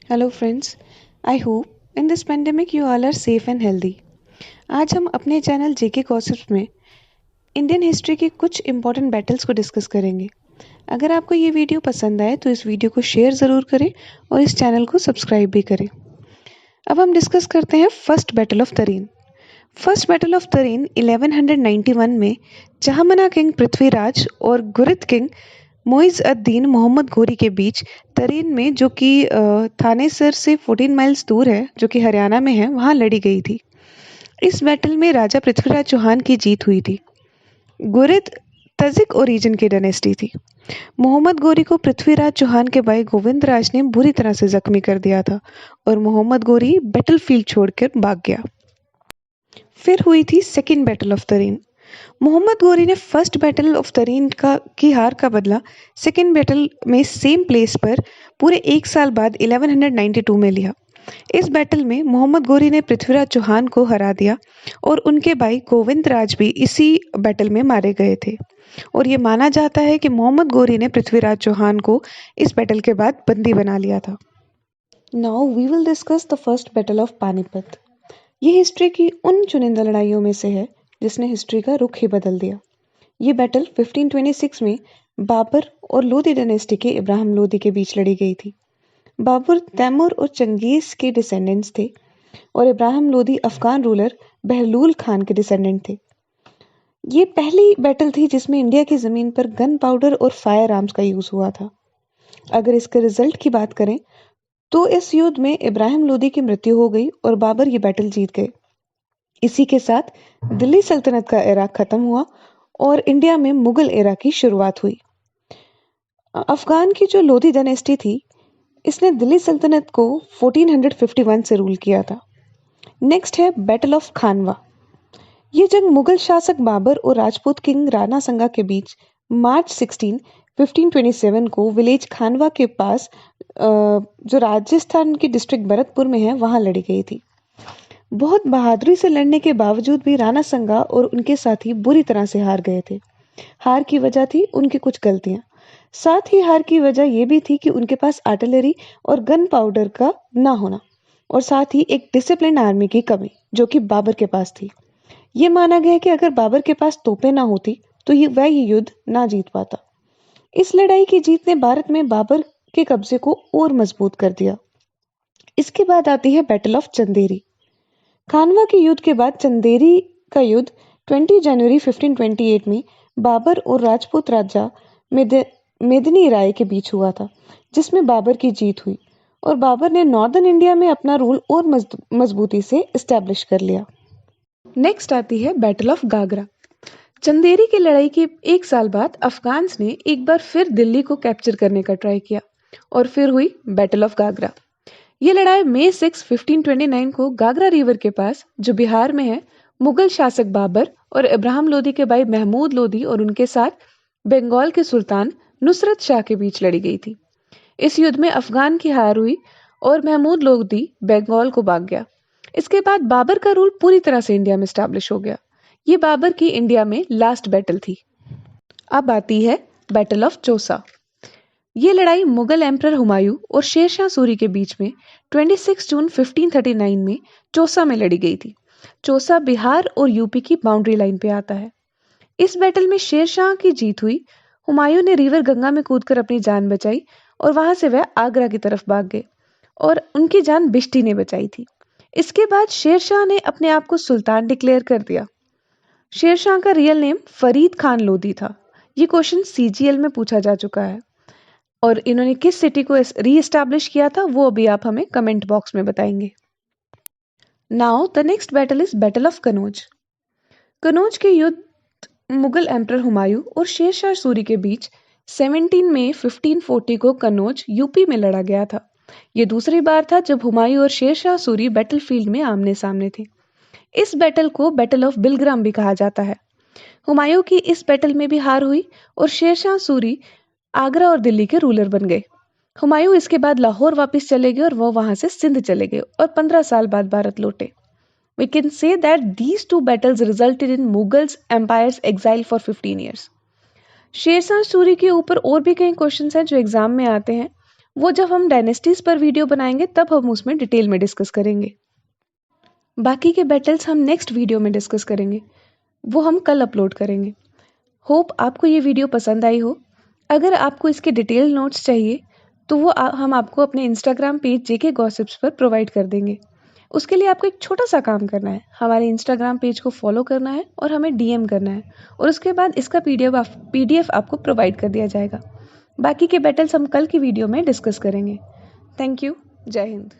Hello friends, I hope in this pandemic you all are safe and healthy. आज हम अपने channel JK gossips में Indian history के कुछ इंपॉर्टेंट बैटल्स को डिस्कस करेंगे। अगर आपको ये वीडियो पसंद आए तो इस वीडियो को शेयर ज़रूर करें और इस चैनल को सब्सक्राइब भी करें। अब हम डिस्कस करते हैं फर्स्ट बैटल ऑफ तरीन। फर्स्ट बैटल ऑफ तरीन 1191 में जहामना किंग पृथ्वीराज और गुरिद किंग मोइज़ अद-दीन मोहम्मद घोरी के बीच तरीन में, जो कि थानेसर से 14 माइल्स दूर है, जो कि हरियाणा में है, वहां लड़ी गई थी। इस बैटल में राजा पृथ्वीराज चौहान की जीत हुई थी। गुरिद तजिक ओरिजिन की डायनेस्टी थी। मोहम्मद घोरी को पृथ्वीराज चौहान के भाई गोविंदराज ने बुरी तरह से जख्मी कर दिया था और मोहम्मद घोरी बैटलफील्ड छोड़कर भाग गया। फिर हुई थी सेकेंड बैटल ऑफ तरीन। मोहम्मद घोरी ने फर्स्ट बैटल ऑफ तरीन की हार का बदला सेकेंड बैटल में सेम प्लेस पर पूरे एक साल बाद 1192 में लिया। इस बैटल में मोहम्मद घोरी ने पृथ्वीराज चौहान को हरा दिया और उनके भाई गोविंदराज भी इसी बैटल में मारे गए थे और ये माना जाता है कि मोहम्मद घोरी ने पृथ्वीराज चौहान को इस बैटल के बाद बंदी बना लिया था। Now we will discuss the first battle of Panipat. ये हिस्ट्री की उन चुनिंदा लड़ाइयों में से है जिसने हिस्ट्री का रुख ही बदल दिया। ये बैटल 1526 में बाबर और लोदी डायनेस्टी के इब्राहिम लोदी के बीच लड़ी गई थी। बाबर तैमूर और चंगेज के डिसेंडेंट्स थे और इब्राहिम लोदी अफगान रूलर बहलूल खान के डिसेंडेंट थे। ये पहली बैटल थी जिसमें इंडिया की ज़मीन पर गन पाउडर और फायर आर्म्स का यूज़ हुआ था। अगर इसके रिजल्ट की बात करें तो इस युद्ध में इब्राहिम लोदी की मृत्यु हो गई और बाबर ये बैटल जीत गए। इसी के साथ दिल्ली सल्तनत का एरा खत्म हुआ और इंडिया में मुगल एरा की शुरुआत हुई। अफगान की जो लोधी डायनेस्टी थी, इसने दिल्ली सल्तनत को 1451 से रूल किया था। नेक्स्ट है बैटल ऑफ खानवा। ये जंग मुगल शासक बाबर और राजपूत किंग राणा संगा के बीच मार्च 16, 1527 को विलेज खानवा के पास, जो राजस्थान के डिस्ट्रिक्ट भरतपुर में है, वहां लड़ी गई थी। बहुत बहादुरी से लड़ने के बावजूद भी राणा संगा और उनके साथी बुरी तरह से हार गए थे। हार की वजह थी उनकी कुछ गलतियां। साथ ही हार की वजह यह भी थी कि उनके पास आर्टिलरी और गन पाउडर का ना होना और साथ ही एक डिसिप्लिन आर्मी की कमी जो कि बाबर के पास थी। ये माना गया कि अगर बाबर के पास तोपें ना होती तो वह ये युद्ध ना जीत पाता। इस लड़ाई की जीत ने भारत में बाबर के कब्जे को और मजबूत कर दिया। इसके बाद आती है बैटल ऑफ चंदेरी। खानवा के युद्ध के बाद चंदेरी का युद्ध 20 जनवरी 1528 में बाबर और राजपूत राजा मेदिनी राय के बीच हुआ था, जिसमें बाबर की जीत हुई और बाबर ने नॉर्दर्न इंडिया में अपना रूल और मजबूती से इस्टेब्लिश कर लिया। नेक्स्ट आती है बैटल ऑफ गागरा। चंदेरी की लड़ाई के एक साल बाद अफगान्स ने एक बार फिर दिल्ली को कैप्चर करने का ट्राई किया और फिर हुई बैटल ऑफ गागरा। ये लड़ाई मई 6, 1529 को गागरा रिवर के पास, जो बिहार में है, मुगल शासक बाबर और इब्राहिम लोदी के भाई महमूद लोदी और उनके साथ बंगाल के सुल्तान नुसरत शाह के बीच लड़ी गई थी। इस युद्ध में अफगान की हार हुई और महमूद लोदी बंगाल को भाग गया। इसके बाद बाबर का रूल पूरी तरह से इंडिया में स्टैब्लिश हो गया। ये बाबर की इंडिया में लास्ट बैटल थी। अब आती है बैटल ऑफ चौसा। ये लड़ाई मुगल एम्परर हुमायूं और शेरशाह सूरी के बीच में 26 जून 1539 में चौसा में लड़ी गई थी। चौसा बिहार और यूपी की बाउंड्री लाइन पे आता है। इस बैटल में शेरशाह की जीत हुई। हुमायूं ने रिवर गंगा में कूदकर अपनी जान बचाई और वहां से वह आगरा की तरफ भाग गए और उनकी जान बिश्ती ने बचाई थी। इसके बाद शेरशाह ने अपने आप को सुल्तान डिक्लेयर कर दिया। शेरशाह का रियल नेम फरीद खान लोदी था। ये क्वेश्चन सीजीएल में पूछा जा चुका है और इन्होंने किस सिटी को रीएस्टैब्लिश किया था वो अभी आप हमें कमेंट बॉक्स में बताएंगे। Now the next battle is battle of Kannauj. Kannauj के युद्ध मुगल एम्परर हुमायूं और शेरशाह सूरी के बीच 17 मई 1540 को कनौज यूपी में लड़ा गया था। यह दूसरी बार था जब हुमायूं और शेरशाह सूरी बैटलफील्ड में आमने सामने थे। इस बैटल को बैटल ऑफ बिलग्राम भी कहा जाता है। हुमायूं की इस बैटल में भी हार हुई और शेरशाह सूरी आगरा और दिल्ली के रूलर बन गए। हुमायूं इसके बाद लाहौर वापस चले गए और वो वहां से सिंध चले गए और 15 साल बाद भारत लौटे। We can say that these two battles resulted in Mughals empire's exile for 15 years. Sher Shah Suri के ऊपर और भी कई क्वेश्चंस हैं जो एग्जाम में आते हैं वो जब हम डायनेस्टीज पर वीडियो बनाएंगे तब हम उसमें डिटेल में डिस्कस करेंगे। बाकी के बैटल्स हम नेक्स्ट वीडियो में डिस्कस करेंगे, वो हम कल अपलोड करेंगे। होप आपको ये वीडियो पसंद आई हो। अगर आपको इसके डिटेल नोट्स चाहिए तो वो हम आपको अपने इंस्टाग्राम पेज जेके गॉसिप्स पर प्रोवाइड कर देंगे। उसके लिए आपको एक छोटा सा काम करना है, हमारे इंस्टाग्राम पेज को फॉलो करना है और हमें डीएम करना है, और उसके बाद इसका पीडीएफ आपको प्रोवाइड कर दिया जाएगा। बाकी के बैटल्स हम कल की वीडियो में डिस्कस करेंगे। Thank you. जय हिंद।